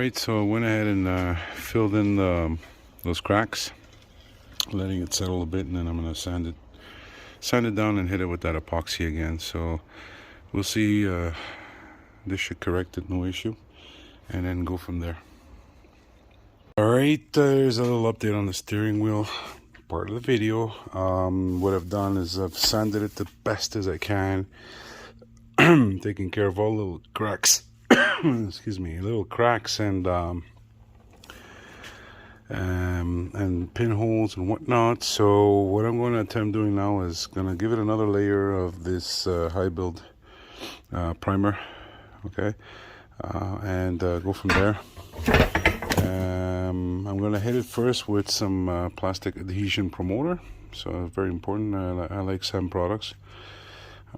Right, so I went ahead and filled in those cracks, letting it settle a bit, and then I'm gonna sand it down and hit it with that epoxy again. So we'll see. This should correct it, no issue, and then go from there. All right, there's a little update on the steering wheel part of the video. What I've done is I've sanded it the best as I can, taking care of all little cracks. Excuse me, little cracks and pinholes and whatnot. So what I'm going to attempt doing now is going to give it another layer of this high build primer, okay, and go from there. I'm going to hit it first with some plastic adhesion promoter. So very important. I like SEM products.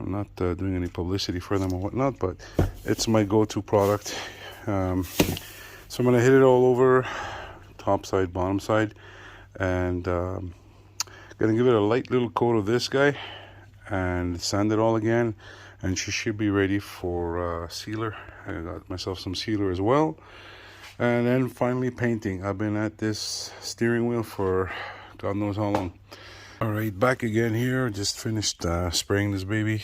I'm not doing any publicity for them or whatnot, but it's my go-to product. So I'm going to hit it all over, top side, bottom side, and going to give it a light little coat of this guy and sand it all again, and she should be ready for sealer. I got myself some sealer as well. And then finally painting. I've been at this steering wheel for God knows how long. All right, back again here. Just finished spraying this baby.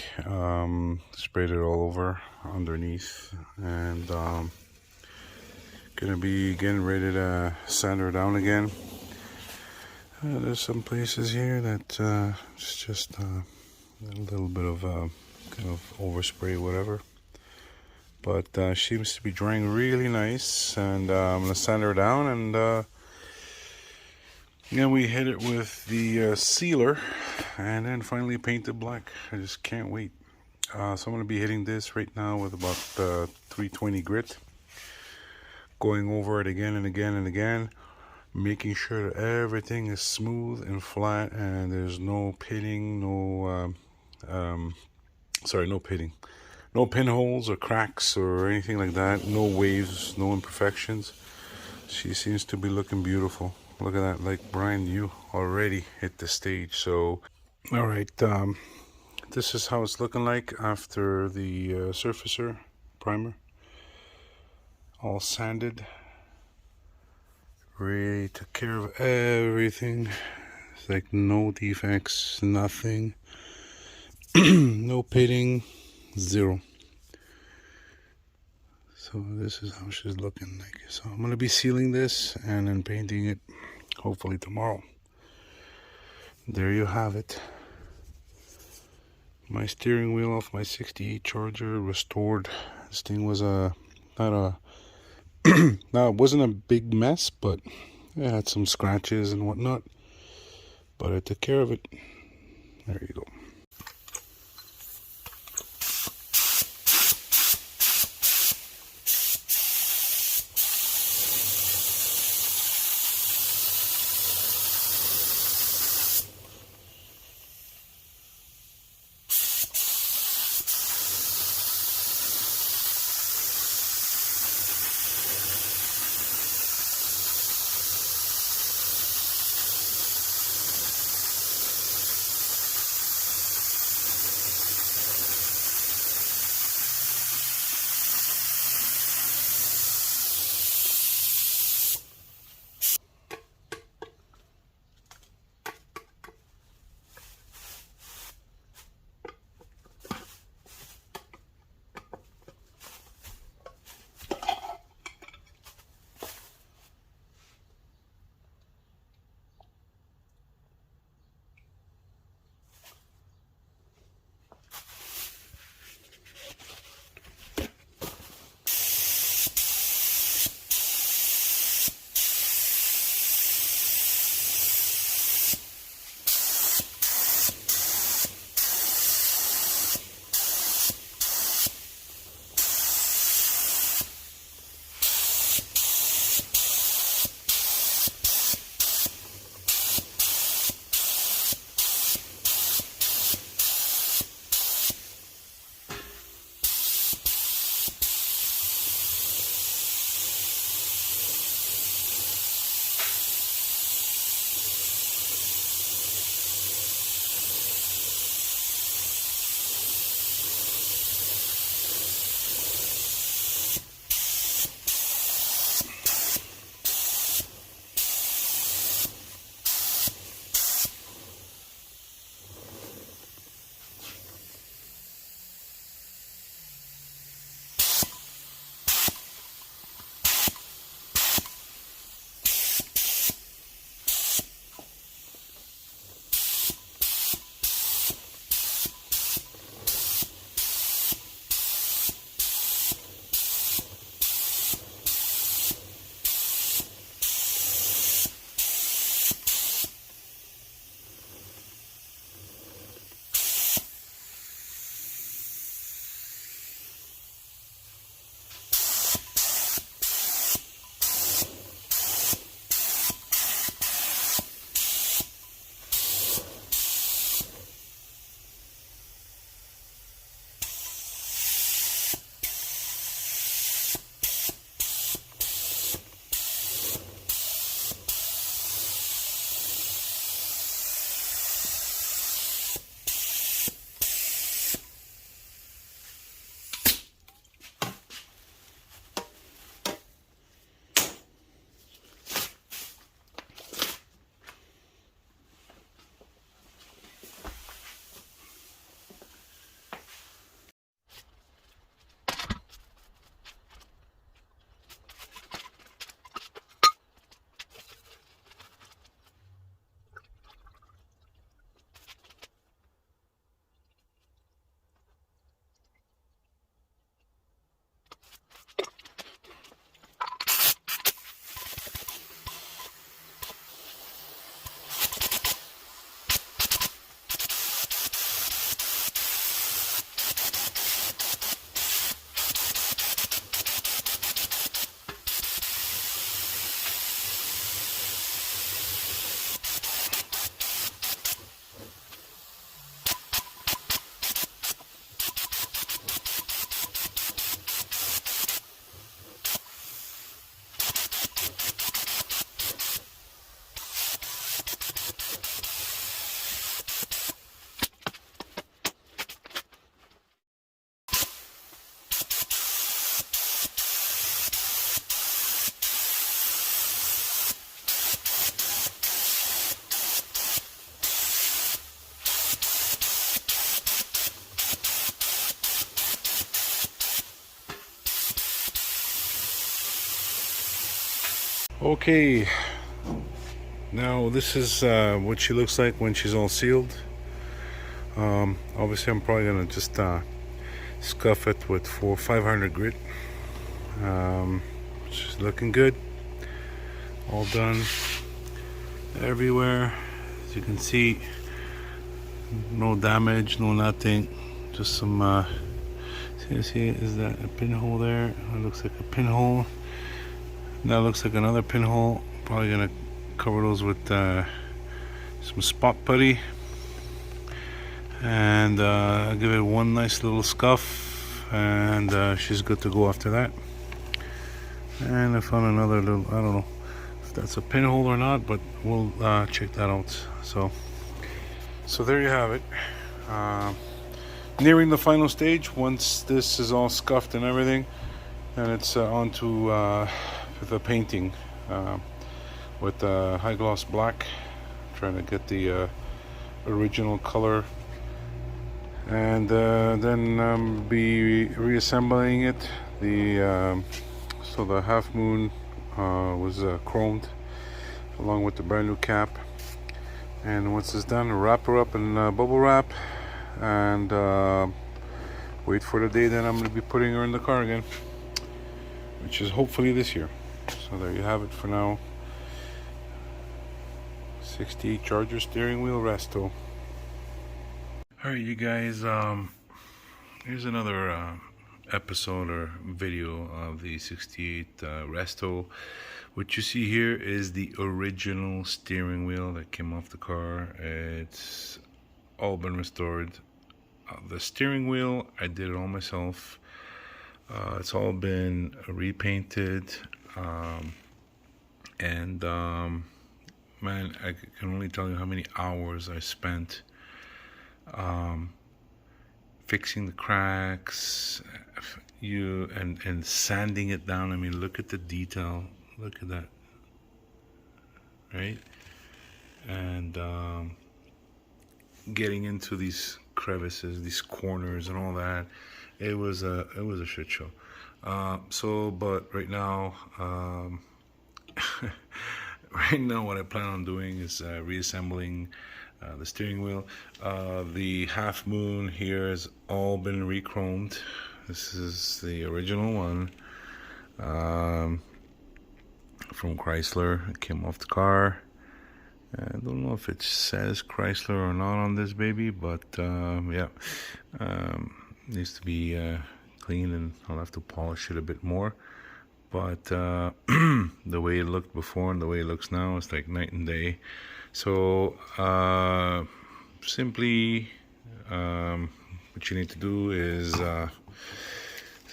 Sprayed it all over underneath, and gonna be getting ready to sand her down again. There's some places here that it's just a little bit of kind of overspray, whatever. But she seems to be drying really nice, and I'm gonna sand her down, and then we hit it with the sealer, and then finally paint it black. I just can't wait. So I'm gonna be hitting this right now with about 320 grit, going over it again and again and again, making sure that everything is smooth and flat, and there's no pitting, no pitting. No pinholes or cracks or anything like that. No waves, no imperfections. She seems to be looking beautiful. Look at that, like brand new, already hit the stage. So, all right, this is how it's looking like after the surfacer primer. All sanded. Ready to take care of everything. It's like no defects, nothing. No pitting. Zero. So this is how she's looking like. So I'm going to be sealing this and then painting it hopefully tomorrow. There you have it. My steering wheel off my 68 Charger restored. This thing was no, it wasn't a big mess, but it had some scratches and whatnot. But I took care of it. There you go. Okay, now this is what she looks like when she's all sealed. Obviously I'm probably gonna just scuff it with 500 grit. She's looking good, all done everywhere. As you can see, no damage, no nothing, just some see, is that a pinhole there? It looks like a pinhole. That looks like another pinhole. Probably gonna cover those with some spot putty, and give it one nice little scuff, and she's good to go after that. And I found another little, I don't know if that's a pinhole or not, but we'll check that out. So there you have it. Nearing the final stage. Once this is all scuffed and everything, then it's on to the painting with high gloss black, trying to get the original color, and then be reassembling it. So the Half Moon was chromed along with the brand new cap, and once it's done, wrap her up in bubble wrap, and wait for the day that I'm going to be putting her in the car again, which is hopefully this year. So there you have it for now. 68 Charger steering wheel resto. Alright, you guys, here's another episode or video of the 68 resto. What you see here is the original steering wheel that came off the car. It's all been restored. The steering wheel, I did it all myself. It's all been repainted, and man, I can only tell you how many hours I spent fixing the cracks, and sanding it down. I mean, look at the detail. Look at that, right? And getting into these crevices, these corners, and all that. It was a shit show. But right now, right now, what I plan on doing is reassembling the steering wheel. The Half Moon here has all been re-chromed. This is the original one from Chrysler. It came off the car. I don't know if it says Chrysler or not on this baby, but yeah, needs to be clean, and I'll have to polish it a bit more. But the way it looked before and the way it looks now, it's like night and day. So simply what you need to do is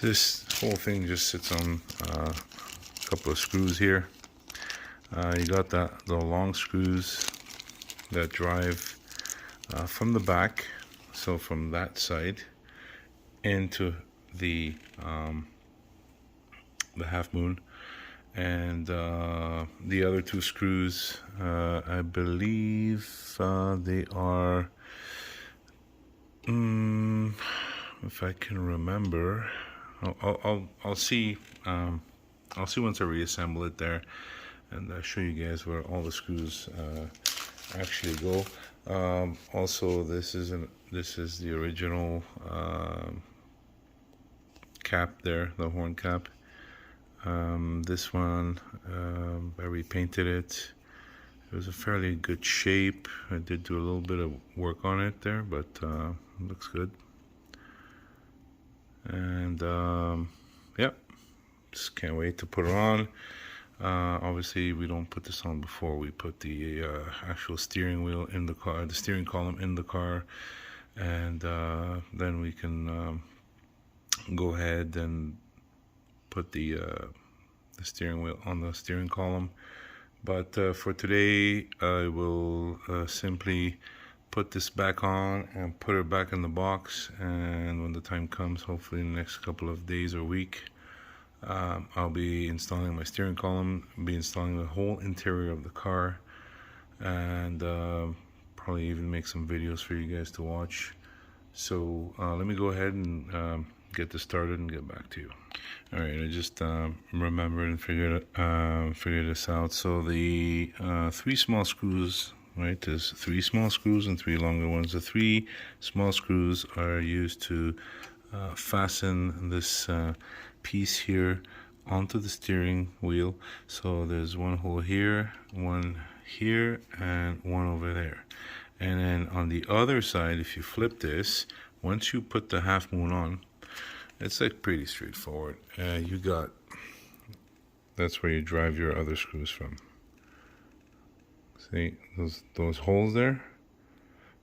this whole thing just sits on a couple of screws here. You got the long screws that drive from the back, so from that side into the Half Moon, and the other two screws, I believe they are, if I can remember, I'll see. I'll see once I reassemble it there, and I'll show you guys where all the screws actually go. Also, this is the original cap there, the horn cap. This one, I repainted it. It was a fairly good shape. I did do a little bit of work on it there, but it looks good. And yeah, just can't wait to put it on. Obviously, we don't put this on before we put the actual steering wheel in the car, the steering column in the car, and then we can go ahead and put the steering wheel on the steering column. But for today, I will simply put this back on and put it back in the box, and when the time comes, hopefully in the next couple of days or week, I'll be installing my steering column, be installing the whole interior of the car, and probably even make some videos for you guys to watch. So let me go ahead and get this started and get back to you. All right, I just remembered and figured this out. So the 3 small screws, right? There's 3 small screws and 3 longer ones. The 3 small screws are used to fasten this piece here onto the steering wheel. So there's one hole here, one here, and one over there. And then on the other side, if you flip this, once you put the half moon on, it's like pretty straightforward. That's where you drive your other screws from. See those holes there?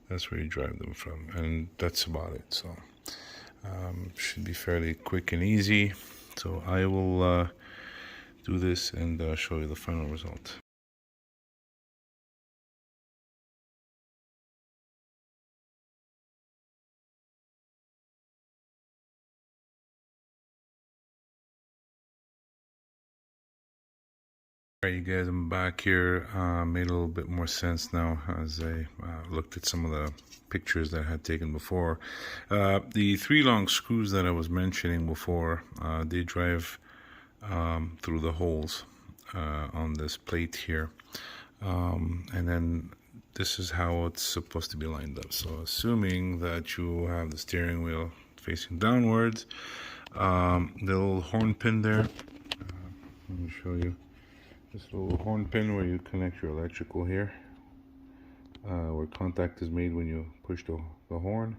That's where you drive them from, and that's about it. So should be fairly quick and easy. So I will do this and show you the final result. Alright, you guys, I'm back here. Made a little bit more sense now as I looked at some of the pictures that I had taken before. The 3 long screws that I was mentioning before, they drive through the holes on this plate here. And then this is how it's supposed to be lined up. So assuming that you have the steering wheel facing downwards, the little horn pin there, let me show you. This little horn pin where you connect your electrical here, where contact is made when you push the horn,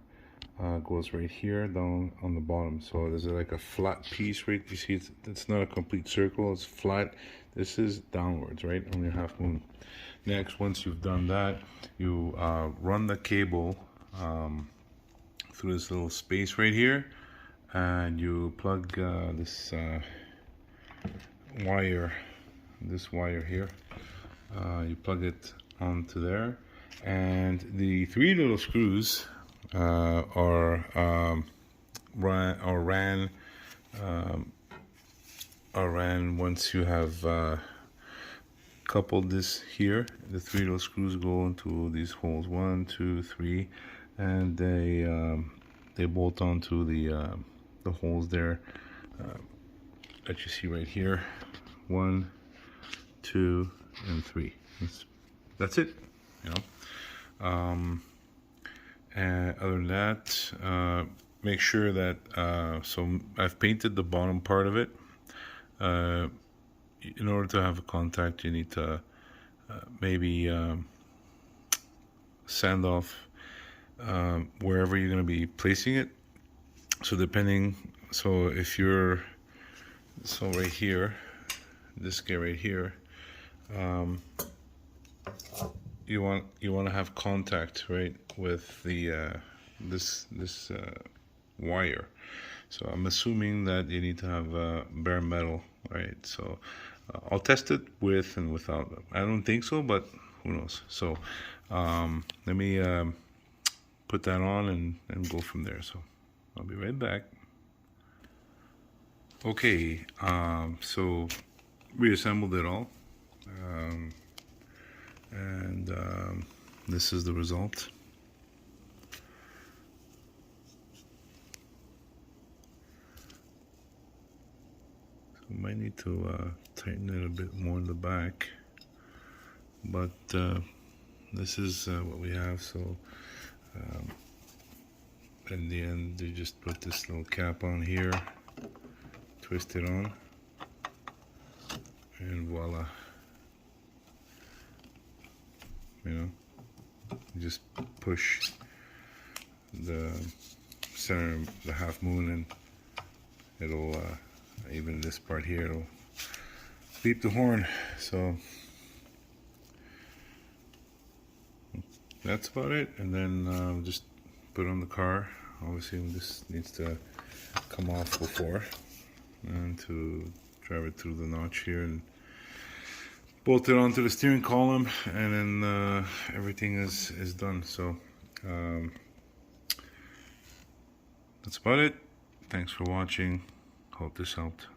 goes right here down on the bottom. So there's like a flat piece, right? You see, it's not a complete circle, it's flat. This is downwards, right, on your half moon. Next, once you've done that, you run the cable through this little space right here, and you plug this wire here, you plug it onto there, and the 3 little screws are ran once you have coupled this here. The 3 little screws go into these holes, 1, 2, 3, and they bolt onto the holes there that you see right here. 1, 2, and 3. That's it, you know. And other than that, make sure that so I've painted the bottom part of it. In order to have a contact, you need to maybe sand off wherever you're going to be placing it. So if you're right here, this guy right here, you want to have contact, right, with the this wire. So I'm assuming that you need to have bare metal, right? So I'll test it with and without. I don't think so, but who knows? So let me put that on and go from there. So I'll be right back. Okay, so reassembled it all, and this is the result. So might need to tighten it a bit more in the back, but this is what we have. So in the end, you just put this little cap on here, twist it on, and voila. You know, you just push the center, the half moon, and it'll even this part here, it'll beep the horn. So that's about it. And then just put on the car. Obviously this needs to come off before, and to drive it through the notch here and bolt it onto the steering column, and then everything is done. So that's about it. Thanks for watching. Hope this helped.